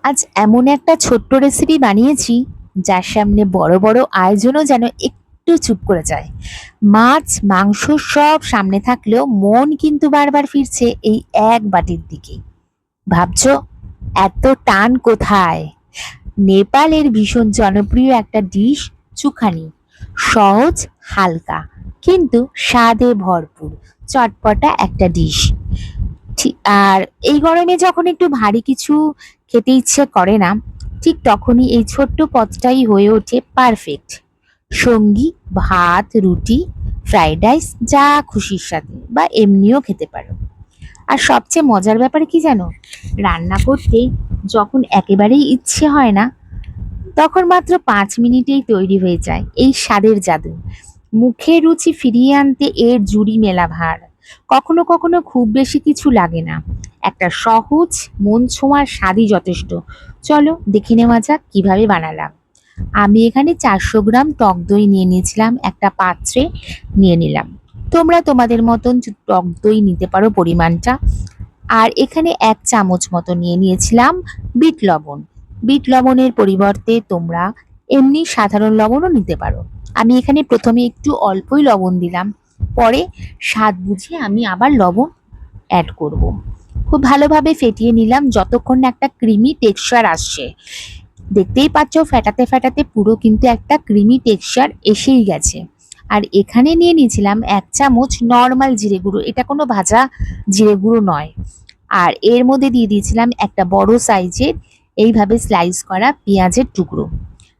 আজ এমন একটা ছোট্ট রেসিপি বানিয়েছি যার সামনে বড় বড় আয়োজনও যেন একটু চুপ করে যায়। মাছ মাংস সব সামনে থাকলেও মন কিন্তু বারবার ফিরছে এই এক বাটির দিকে। ভাবছো এত টান কোথায়? নেপালের ভীষণ জনপ্রিয় একটা ডিশ, চুখানি। সহজ, হালকা, কিন্তু স্বাদে ভরপুর, চটপটা একটা ডিশ। আর এই গরমে যখন একটু ভারী কিছু খেতে ইচ্ছে করে না, ঠিক তখনই এই ছোট্ট পদটাই হয়ে ওঠে পারফেক্ট সঙ্গী। ভাত, রুটি, ফ্রাইড রাইস, যা খুশির সাথে বা এমনিও খেতে পারো। আর সবচেয়ে মজার ব্যাপার কি জানো? রান্না করতে যখন একেবারেই ইচ্ছে হয় না, তখন মাত্র 5 মিনিটেই তৈরি হয়ে যায় এই স্বাদের জাদু। মুখে রুচি ফিরিয়ে আনতে এর জুড়ি মেলা ভার। কখনো কখনো খুব বেশি কিছু লাগে না, একটা সহজ মন ছোঁয়ার স্বাদই যথেষ্ট। চলো দেখে নেওয়া যাক কিভাবে বানালাম। আমি এখানে 400 গ্রাম টক দই নিয়ে নিয়েছিলাম, একটা পাত্রে নিয়ে নিলাম। তোমরা তোমাদের মতন টক দই নিতে পারো পরিমাণটা। আর এখানে 1 চামচ মতো নিয়ে নিয়েছিলাম বিট লবণ। বিট লবণের পরিবর্তে তোমরা এমনি সাধারণ লবণও নিতে পারো। আমি এখানে প্রথমে একটু অল্পই লবণ দিলাম, পরে স্বাদ বুঝে আমি আবার লবণ অ্যাড করব। খুব ভালোভাবে ফেটিয়ে নিলাম যতক্ষণ না একটা ক্রিমি টেক্সচার আসছে। দেখতেই পাচ্ছ ফেটাতে ফেটাতে পুরো কিন্তু একটা ক্রিমি টেক্সচার এসেই গেছে। আর এখানে নিয়ে নিয়েছিলাম 1 চামচ নর্মাল জিরে গুঁড়ো, এটা কোনো ভাজা জিরে গুঁড়ো নয়। আর এর মধ্যে দিয়ে দিয়েছিলাম একটা বড় সাইজের এইভাবে স্লাইস করা পেঁয়াজের টুকরো।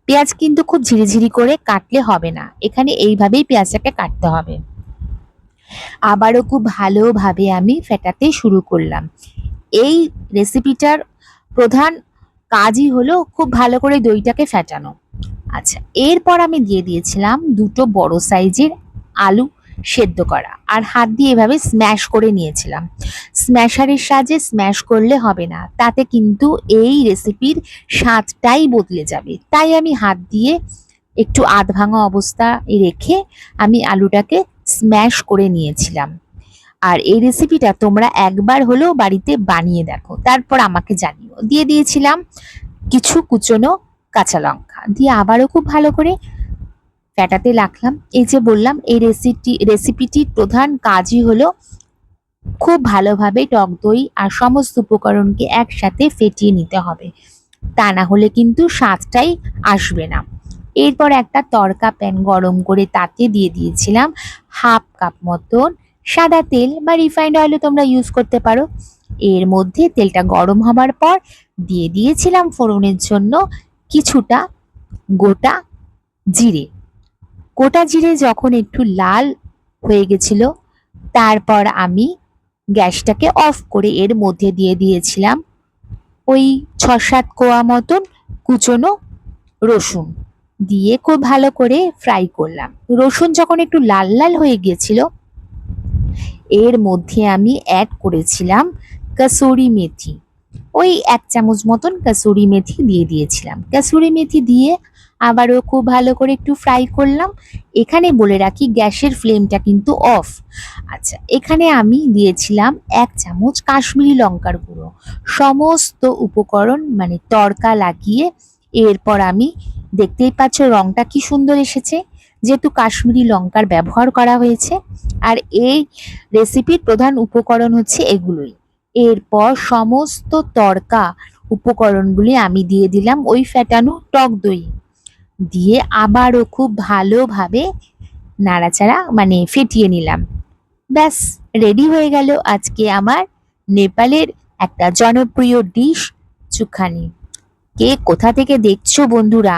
পেঁয়াজ কিন্তু খুব ঝিরিঝিরি করে কাটলে হবে না, এখানে এইভাবেই পেঁয়াজটাকে কাটতে হবে। আবারও খুব ভালোভাবে আমি ফেটাতে শুরু করলাম। এই রেসিপিটার প্রধান কাজই হলো খুব ভালো করে দইটাকে ফেটানো। আচ্ছা, এরপর আমি দিয়ে দিয়েছিলাম দুটো বড় সাইজের আলু সেদ্ধ করা, আর হাত দিয়ে এভাবে স্ম্যাশ করে নিয়েছিলাম। স্ম্যাশারের সাহায্যে স্ম্যাশ করলে হবে না, তাতে কিন্তু এই রেসিপির স্বাদটাই বদলে যাবে। তাই আমি হাত দিয়ে একটু আধ ভাঙা অবস্থায় রেখে আমি আলুটাকে স্ম্যাশ করে নিয়েছিলাম। আর এই রেসিপিটা তোমরা একবার হলেও বাড়িতে বানিয়ে দেখো, তারপর আমাকে জানিও। দিয়ে দিয়েছিলাম কিছু কুচনো কাঁচা লঙ্কা, দিয়ে আবারও খুব ভালো করে ফেটাতে লাগলাম। এই যে বললাম এই রেসিপিটির প্রধান কাজই হলো খুব ভালোভাবে টক দই আর সমস্ত উপকরণকে একসাথে ফেটিয়ে নিতে হবে, তা না হলে কিন্তু স্বাদটাই আসবে না। এরপর একটা তড়কা প্যান গরম করে তাতে দিয়ে দিয়েছিলাম 1/2 কাপ মতন সাদা তেল বা রিফাইন্ড অয়েলও তোমরা ইউজ করতে পারো। এর মধ্যে তেলটা গরম হবার পর দিয়ে দিয়েছিলাম ফোড়নের জন্য কিছুটা গোটা জিরে। গোটা জিরে যখন একটু লাল হয়ে গেছিল, তারপর আমি গ্যাসটাকে অফ করে এর মধ্যে দিয়ে দিয়েছিলাম ওই 6-7 কোয়া মতন কুচনো রসুন, দিয়ে খুব ভালো করে ফ্রাই করলাম। রসুন যখন একটু লাল লাল হয়ে গিয়েছিল, এর মধ্যে আমি অ্যাড করেছিলাম কাসুরি মেথি। ওই 1 চামচ মতন কাসুরি মেথি দিয়ে দিয়েছিলাম। কাসুরি মেথি দিয়ে আবারও খুব ভালো করে একটু ফ্রাই করলাম। এখানে বলে রাখি গ্যাসের ফ্লেমটা কিন্তু অফ। আচ্ছা, এখানে আমি দিয়েছিলাম 1 চামচ কাশ্মীরি লঙ্কার গুঁড়ো। সমস্ত উপকরণ মানে তড়কা লাগিয়ে এরপর আমি, দেখতেই পাচ্ছ রংটা কি সুন্দর এসেছে, যেহেতু কাশ্মীরি লঙ্কার ব্যবহার করা হয়েছে। আর এই রেসিপির প্রধান উপকরণ হচ্ছে এগুলোই। এরপর সমস্ত তড়কা উপকরণগুলি আমি দিয়ে দিলাম ওই ফেটানো টক দই, দিয়ে আবারও খুব ভালোভাবে নাড়াচাড়া মানে ফেটিয়ে নিলাম। ব্যাস, রেডি হয়ে গেল আজকে আমার নেপালের একটা জনপ্রিয় ডিশ, চুখানি। কে কোথা থেকে দেখছো বন্ধুরা,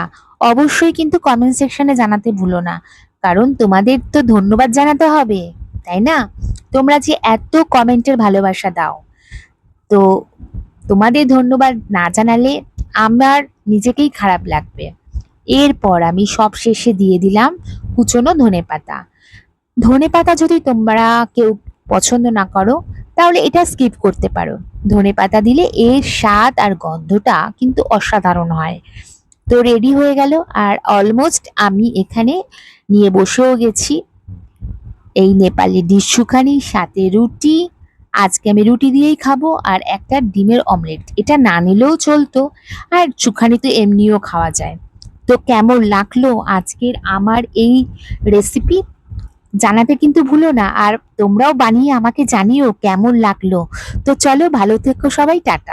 অবশ্যই কিন্তু কমেন্ট সেকশনে জানাতে ভুলো না, কারণ তোমাদের তো ধন্যবাদ জানাতে হবে, তাই না? তোমরা যে এত কমেন্টের ভালোবাসা দাও, তো তোমাদের ধন্যবাদ না জানালে আমার নিজেকেই খারাপ লাগবে। এরপর আমি সব শেষে দিয়ে দিলাম কুচনো ধনেপাতা। ধনেপাতা যদি তোমরা কেউ পছন্দ না করো, তাহলে এটা স্কিপ করতে পারো। ধনেপাতা দিলে এর স্বাদ আর গন্ধটা কিন্তু অসাধারণ হয়। তো রেডি হয়ে গেল, আর অলমোস্ট আমি এখানে নিয়ে বসেও গেছি এই নেপালি ডিশ চুখানি, সাথে রুটি আজকে আমি রুটি দিয়েই খাবো আর একটা ডিমের অমলেট, এটা না নিলেও চলতো, আর একটুখানি তো এমনিও খাওয়া যায়। তো কেমন লাগলো আজকের আমার এই রেসিপি জানাতে কিন্তু ভুলো না, আর তোমরাও বানিয়ে আমাকে জানিও কেমন লাগলো। তো চলো, ভালো থেকো সবাই, টাটা।